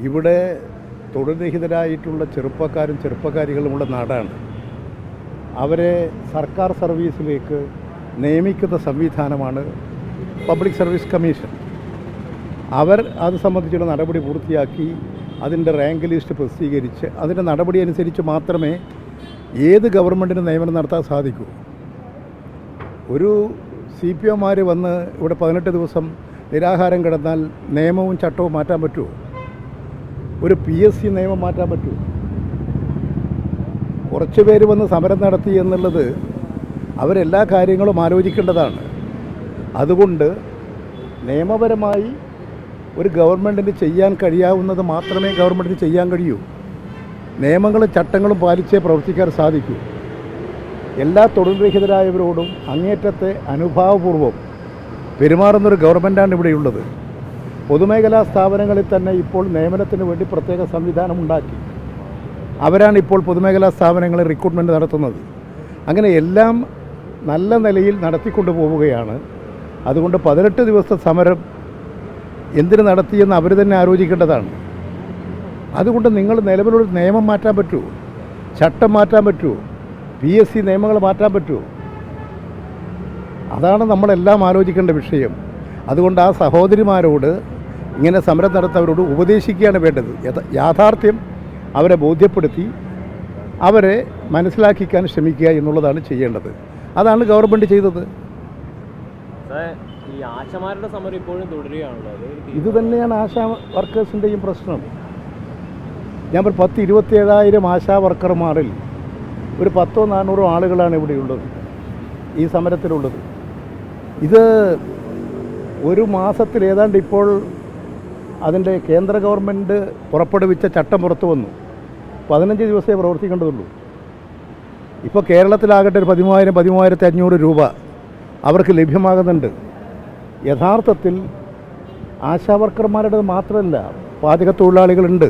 ഇവിടെ തൊഴിൽരഹിതരായിട്ടുള്ള ചെറുപ്പക്കാരികളുമുള്ള നാടാണ്. അവരെ സർക്കാർ സർവീസിലേക്ക് നിയമിക്കുന്ന സംവിധാനമാണ് പബ്ലിക് സർവീസ് കമ്മീഷൻ. അവർ അത് സംബന്ധിച്ചുള്ള നടപടി പൂർത്തിയാക്കി അതിൻ്റെ റാങ്ക് ലിസ്റ്റ് പ്രസിദ്ധീകരിച്ച് അതിൻ്റെ നടപടി അനുസരിച്ച് മാത്രമേ ഏത് ഗവൺമെൻറ്റിന് നിയമനം നടത്താൻ സാധിക്കൂ. ഒരു CPOമാർ വന്ന് ഇവിടെ 18 ദിവസം നിരാഹാരം കിടന്നാൽ നിയമവും ചട്ടവും മാറ്റാൻ പറ്റുമോ? ഒരു PSC നിയമം മാറ്റാൻ പറ്റുമോ? കുറച്ച് പേര് വന്ന് സമരം നടത്തി എന്നുള്ളത് അവരെല്ലാ കാര്യങ്ങളും ആലോചിക്കേണ്ടതാണ്. അതുകൊണ്ട് നിയമപരമായി ഒരു ഗവൺമെൻറ്റിന് ചെയ്യാൻ കഴിയാവുന്നത് മാത്രമേ ഗവൺമെൻറ്റിന് ചെയ്യാൻ കഴിയൂ. നിയമങ്ങളും ചട്ടങ്ങളും പാലിച്ചേ പ്രവർത്തിക്കാൻ സാധിക്കൂ. എല്ലാ തൊഴിൽരഹിതരായവരോടും അങ്ങേറ്റത്തെ അനുഭാവപൂർവ്വം പെരുമാറുന്നൊരു ഗവൺമെൻറ്റാണ് ഇവിടെയുള്ളത്. പൊതുമേഖലാ സ്ഥാപനങ്ങളിൽ തന്നെ ഇപ്പോൾ നിയമനത്തിന് വേണ്ടി പ്രത്യേക സംവിധാനം ഉണ്ടാക്കി. അവരാണ് ഇപ്പോൾ പൊതുമേഖലാ സ്ഥാപനങ്ങളിൽ റിക്രൂട്ട്മെൻറ്റ് നടത്തുന്നത്. അങ്ങനെ എല്ലാം നല്ല നിലയിൽ നടത്തിക്കൊണ്ടു പോവുകയാണ്. അതുകൊണ്ട് 18 ദിവസത്തെ സമരം എന്തിനു നടത്തിയെന്ന് അവർ തന്നെ ആലോചിക്കേണ്ടതാണ്. അതുകൊണ്ട് നിങ്ങൾ നിലവിലുള്ള നിയമം മാറ്റാൻ പറ്റുമോ? ചട്ടം മാറ്റാൻ പറ്റുമോ? PSC നിയമങ്ങൾ മാറ്റാൻ പറ്റുമോ? അതാണ് നമ്മളെല്ലാം ആലോചിക്കേണ്ട വിഷയം. അതുകൊണ്ട് ആ സഹോദരിമാരോട് ഇങ്ങനെ സമരം നടത്തുന്നവരോട് ഉപദേശിക്കുകയാണ് വേണ്ടത്. യാഥാർത്ഥ്യം അവരെ ബോധ്യപ്പെടുത്തി അവരെ മനസ്സിലാക്കിക്കാൻ ശ്രമിക്കുക എന്നുള്ളതാണ് ചെയ്യേണ്ടത്. അതാണ് ഗവൺമെൻറ് ചെയ്തത്. ഈ ആശമാരുടെ സമരം ഇപ്പോഴും തുടരുകയാണല്ലോ. ഇത് തന്നെയാണ് ആശാ വർക്കേഴ്സിൻ്റെയും പ്രശ്നം. ഞാൻ 10-27,000 ആശാ വർക്കർമാരിൽ ഒരു 100-400 ആളുകളാണ് ഇവിടെയുള്ളത്, ഈ സമരത്തിലുള്ളത്. ഇത് ഒരു മാസത്തിൽ ഏതാണ്ട് ഇപ്പോൾ അതിൻ്റെ കേന്ദ്ര ഗവൺമെൻറ് പുറപ്പെടുവിച്ച ചട്ടം പുറത്തു വന്നു. 15 ദിവസമേ പ്രവർത്തിക്കേണ്ടതുള്ളൂ. ഇപ്പോൾ കേരളത്തിലാകട്ടെ ഒരു 13,500 രൂപ അവർക്ക് ലഭ്യമാകുന്നുണ്ട്. യഥാർത്ഥത്തിൽ ആശാവർക്കർമാരുടെ മാത്രമല്ല, പാചക തൊഴിലാളികളുണ്ട്,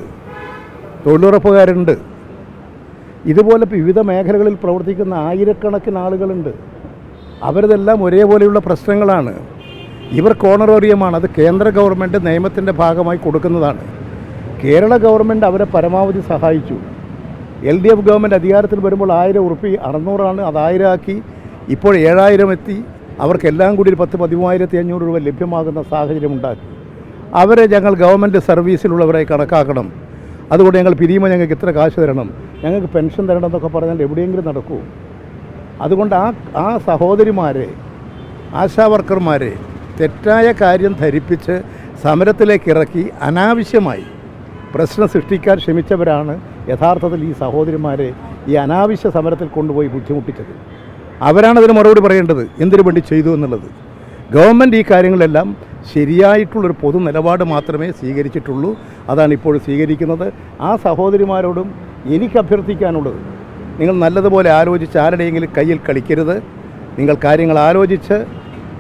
തൊഴിലുറപ്പുകാരുണ്ട്, ഇതുപോലെ വിവിധ മേഖലകളിൽ പ്രവർത്തിക്കുന്ന ആയിരക്കണക്കിന് ആളുകളുണ്ട്. അവരിതെല്ലാം ഒരേപോലെയുള്ള പ്രശ്നങ്ങളാണ്. ഇവർക്ക് ഓണറേറിയമാണ്. അത് കേന്ദ്ര ഗവൺമെൻറ് നിയമത്തിൻ്റെ ഭാഗമായി കൊടുക്കുന്നതാണ്. കേരള ഗവൺമെൻറ് അവരെ പരമാവധി സഹായിച്ചു. LDF ഗവൺമെൻറ് അധികാരത്തിൽ വരുമ്പോൾ 1000 ഉറുപ്പിക 600 അത് 1000 ആക്കി. ഇപ്പോൾ 7000 എത്തി. അവർക്കെല്ലാം കൂടി 13,500 രൂപ ലഭ്യമാകുന്ന സാഹചര്യം ഉണ്ടാക്കി. അവരെ ഞങ്ങൾ ഗവൺമെൻറ് സർവീസിലുള്ളവരെ കണക്കാക്കണം. അതുകൊണ്ട് ഞങ്ങൾ പിരിയുമ്പോൾ ഞങ്ങൾക്ക് ഇത്ര കാശ് തരണം, ഞങ്ങൾക്ക് പെൻഷൻ തരണം എന്നൊക്കെ പറഞ്ഞാൽ എവിടെയെങ്കിലും നടക്കൂ. അതുകൊണ്ട് ആ സഹോദരിമാരെ, ആശാവർക്കർമാരെ തെറ്റായ കാര്യം ധരിപ്പിച്ച് സമരത്തിലേക്ക് ഇറക്കി അനാവശ്യമായി പ്രശ്നം സൃഷ്ടിക്കാൻ ശ്രമിച്ചവരാണ് യഥാർത്ഥത്തിൽ ഈ സഹോദരിമാരെ ഈ അനാവശ്യ സമരത്തിൽ കൊണ്ടുപോയി ബുദ്ധിമുട്ടിച്ചത്. അവരാണതിന് മറുപടി പറയേണ്ടത്, എന്തിനു വേണ്ടി ചെയ്തു എന്നുള്ളത്. ഗവൺമെൻറ് ഈ കാര്യങ്ങളെല്ലാം ശരിയായിട്ടുള്ളൊരു പൊതു നിലപാട് മാത്രമേ സ്വീകരിച്ചിട്ടുള്ളൂ. അതാണ് ഇപ്പോൾ സ്വീകരിക്കുന്നത്. ആ സഹോദരിമാരോടും എനിക്ക് അഭ്യർത്ഥിക്കാനുള്ളത്, നിങ്ങൾ നല്ലതുപോലെ ആലോചിച്ച് ആരുടെയെങ്കിലും കയ്യിൽ കളിക്കരുത്. നിങ്ങൾ കാര്യങ്ങൾ ആലോചിച്ച്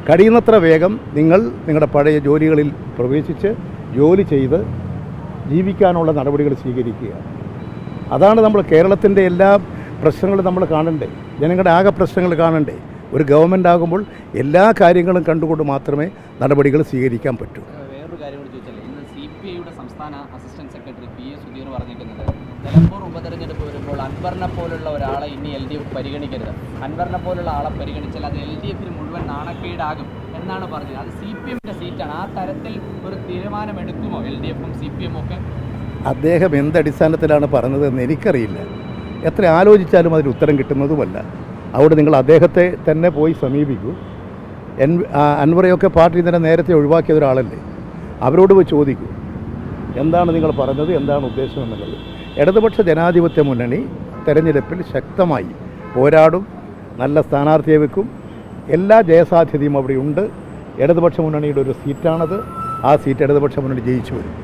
കഴിയുന്നത്ര വേഗം നിങ്ങളുടെ പഴയ ജോലികളിൽ പ്രവേശിച്ച് ജോലി ചെയ്ത് ജീവിക്കാനുള്ള നടപടികൾ സ്വീകരിക്കുക. അതാണ് നമ്മൾ കേരളത്തിൻ്റെ എല്ലാ പ്രശ്നങ്ങളും നമ്മൾ കാണണ്ടേ, ജനങ്ങളുടെ ആകെ പ്രശ്നങ്ങൾ കാണണ്ടേ. ഒരു ഗവൺമെൻറ് ആകുമ്പോൾ എല്ലാ കാര്യങ്ങളും കണ്ടുകൊണ്ട് മാത്രമേ നടപടികൾ സ്വീകരിക്കാൻ പറ്റൂ. വേറൊരു കാര്യം കൂടി ചോദിച്ചാൽ, ഇന്ന് CPIയുടെ സംസ്ഥാന അസിസ്റ്റന്റ് സെക്രട്ടറി PA സുധീർ പറഞ്ഞിരിക്കുന്നത് നിലമ്പൂർ ഉപതെരഞ്ഞെടുപ്പ് വരുമ്പോൾ അൻവറിനെ പോലുള്ള ഒരാളെ ഇനി LDF പരിഗണിക്കരുത്, അൻവറിനെ പോലുള്ള ആളെ പരിഗണിച്ചാൽ അത് LDFന് മുഴുവൻ നാണക്കേടാകും എന്നാണ് പറഞ്ഞത്. അത് CPMൻ്റെ സീറ്റാണ്. ആ തരത്തിൽ ഒരു തീരുമാനമെടുക്കുമോ LDFും CPM ഒക്കെ? അദ്ദേഹം എന്തടിസ്ഥാനത്തിലാണ് പറഞ്ഞതെന്ന് എനിക്കറിയില്ല. എത്ര ആലോചിച്ചാലും അതിന് ഉത്തരം കിട്ടുന്നതുമല്ല. അവിടെ നിങ്ങൾ അദ്ദേഹത്തെ തന്നെ പോയി സമീപിക്കൂ. അൻവറയൊക്കെ പാർട്ടി തന്നെ നേരത്തെ ഒഴിവാക്കിയ ഒരാളല്ലേ, അവരോട് പോയി ചോദിക്കൂ എന്താണ് നിങ്ങൾ പറഞ്ഞത്, എന്താണ് ഉദ്ദേശം എന്നുള്ളത്. ഇടതുപക്ഷ ജനാധിപത്യ മുന്നണി തെരഞ്ഞെടുപ്പിൽ ശക്തമായി പോരാടും, നല്ല സ്ഥാനാർത്ഥിയെ വെക്കും. എല്ലാ ജയസാധ്യതയും അവിടെയുണ്ട്. ഇടതുപക്ഷ മുന്നണിയുടെ ഒരു സീറ്റാണത്. ആ സീറ്റ് ഇടതുപക്ഷ മുന്നണി ജയിച്ചു വരും.